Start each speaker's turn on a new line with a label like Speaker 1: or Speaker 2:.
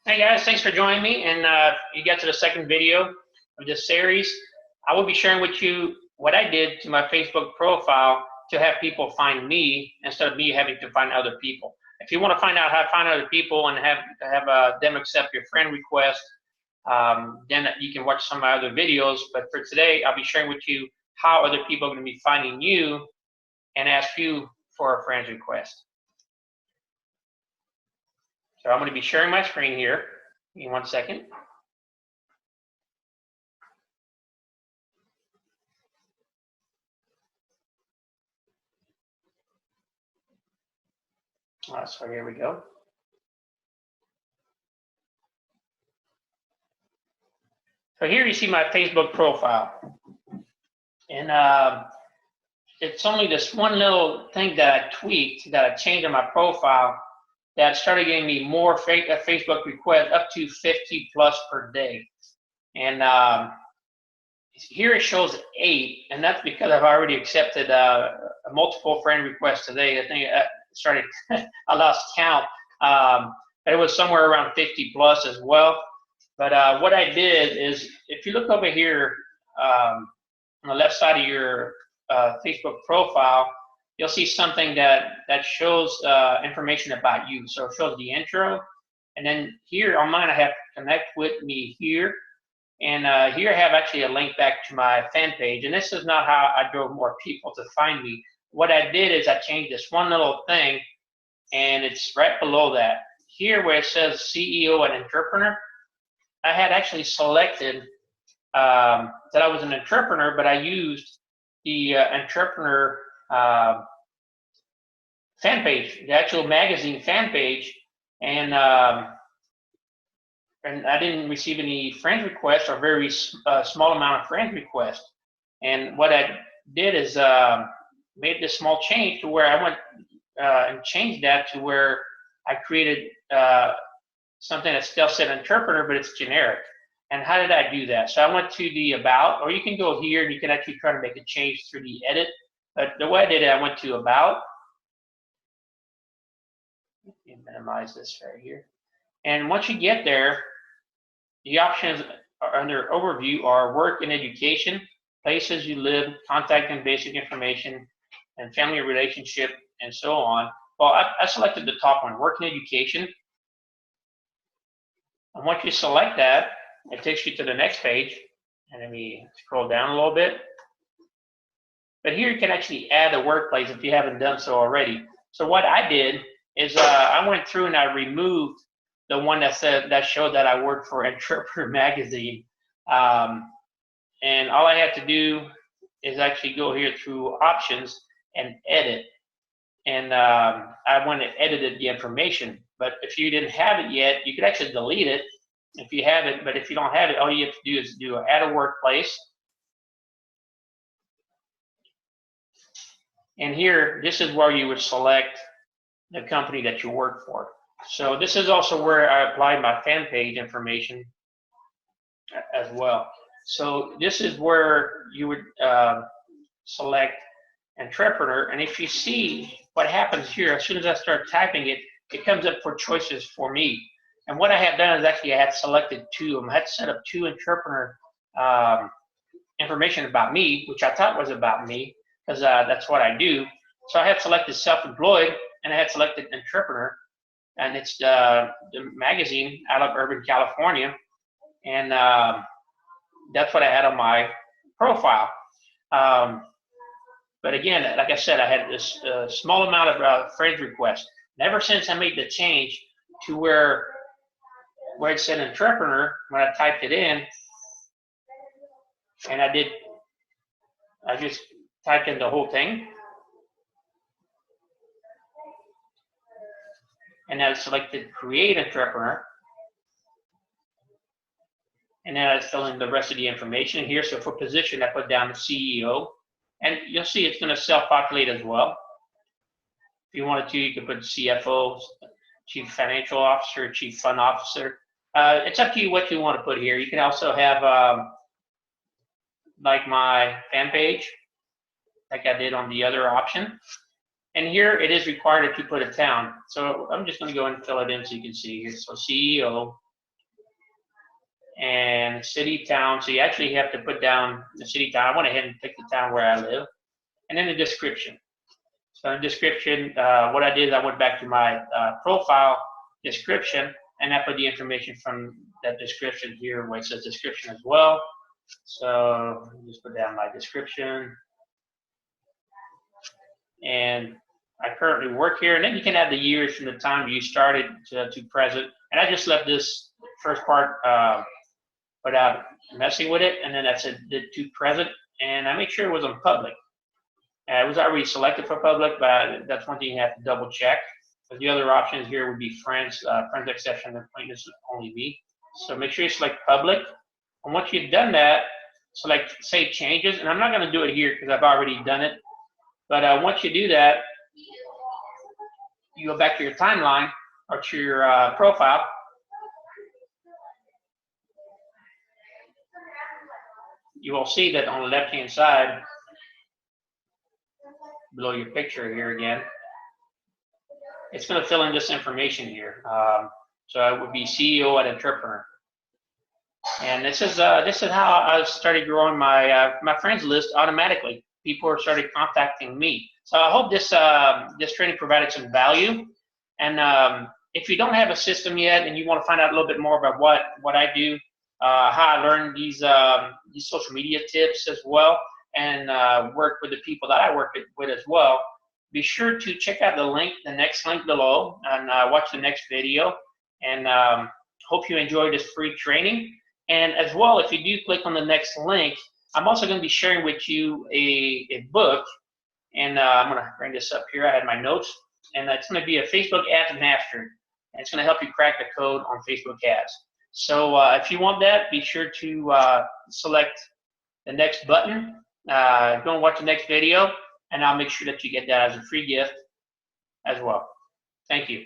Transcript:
Speaker 1: Hey guys, thanks for joining me. And you got to the second video of this series. I will be sharing with you what I did to my Facebook profile to have people find me instead of me having to find other people. If you want to find out how to find other people and have them accept your friend request, then you can watch some of my other videos. But for today, I'll be sharing with you how other people are going to be finding you and ask you for a friend's request. So I'm going to be sharing my screen here. Give me 1 second. So here we go. So here you see my Facebook profile. And it's only this one little thing that I tweaked, that I changed on my profile, that started getting me more Facebook requests, up to 50 plus per day. And here it shows 8, and that's because I've already accepted a multiple friend requests today. I think I lost count, but it was somewhere around 50 plus as well. But what I did is, if you look over here on the left side of your Facebook profile, you'll see something that shows information about you. So it shows the intro, and then here on mine I have connect with me here, and here I have actually a link back to my fan page. And this is not how I drove more people to find me. What I did is I changed this one little thing, and it's right below that. Here where it says CEO and entrepreneur, I had actually selected that I was an entrepreneur, but I used the entrepreneur fan page, the actual magazine fan page, and I didn't receive any friend requests, or very small amount of friend requests. And what I did is made this small change to where I went and changed that to where I created something that still said entrepreneur, but it's generic. And how did I do that? So I went to the about, or you can go here and you can actually try to make a change through the edit. But the way I did it, I went to about. Minimize this right here. And once you get there, the options under overview are work and education, places you live, contact and basic information, and family relationship, and so on. Well, I selected the top one, work and education. And once you select that, it takes you to the next page. And let me scroll down a little bit. But here you can actually add a workplace if you haven't done so already. So what I did is I went through and I removed the one that showed that I worked for Entrepreneur Magazine. And all I had to do is actually go here through options and edit. And I went and edited the information. But if you didn't have it yet, you could actually delete it if you have it. But if you don't have it, all you have to do is do add a workplace. And here, this is where you would select the company that you work for. So this is also where I applied my fan page information as well. So this is where you would select entrepreneur. And if you see what happens here, as soon as I start typing it, it comes up for choices for me. And what I have done is actually I had selected 2 of them. I had set up 2 entrepreneur information about me, which I thought was about me, because that's what I do. So I had selected self-employed, and I had selected entrepreneur, and it's the magazine out of Urban, California, and that's what I had on my profile. But again, like I said, I had this small amount of friend requests. And ever since I made the change to where it said entrepreneur, when I typed it in, and I just typed in the whole thing, and then I selected create entrepreneur, and then I fill in the rest of the information here. So for position, I put down the CEO, and you'll see it's going to self-populate as well. If you wanted to, you could put CFO, Chief Financial Officer, Chief Fund Officer. It's up to you what you want to put here. You can also have like my fan page, like I did on the other option. And here it is required that you put a town. So I'm just going to go and fill it in so you can see here. So CEO, and city, town. So you actually have to put down the city, town. I went ahead and picked the town where I live, and then the description. So in the description, what I did is I went back to my profile description, and I put the information from that description here where it says description as well. So just put down my description. And I currently work here, and then you can add the years from the time you started to present. And I just left this first part without messing with it, and then I said did to present, and I make sure it was on public. It was already selected for public, but that's one thing you have to double check. But the other options here would be friends, friends exception, and acquaintances only me. So make sure you select public. And once you've done that, select save changes. And I'm not going to do it here because I've already done it. But once you do that, you go back to your timeline or to your profile. You will see that on the left-hand side, below your picture here again, it's going to fill in this information here. So it would be CEO at Entrepreneur. And this is how I started growing my my friends list automatically. People started contacting me. So I hope this this training provided some value. And if you don't have a system yet and you want to find out a little bit more about what I do, how I learned these social media tips as well, and work with the people that I work with as well, be sure to check out the next link below, and watch the next video. And hope you enjoy this free training. And as well, if you do click on the next link, I'm also going to be sharing with you a book. And I'm going to bring this up here. I had my notes. And it's going to be a Facebook Ads Mastery. And it's going to help you crack the code on Facebook ads. So if you want that, be sure to select the next button. Go and watch the next video. And I'll make sure that you get that as a free gift as well. Thank you.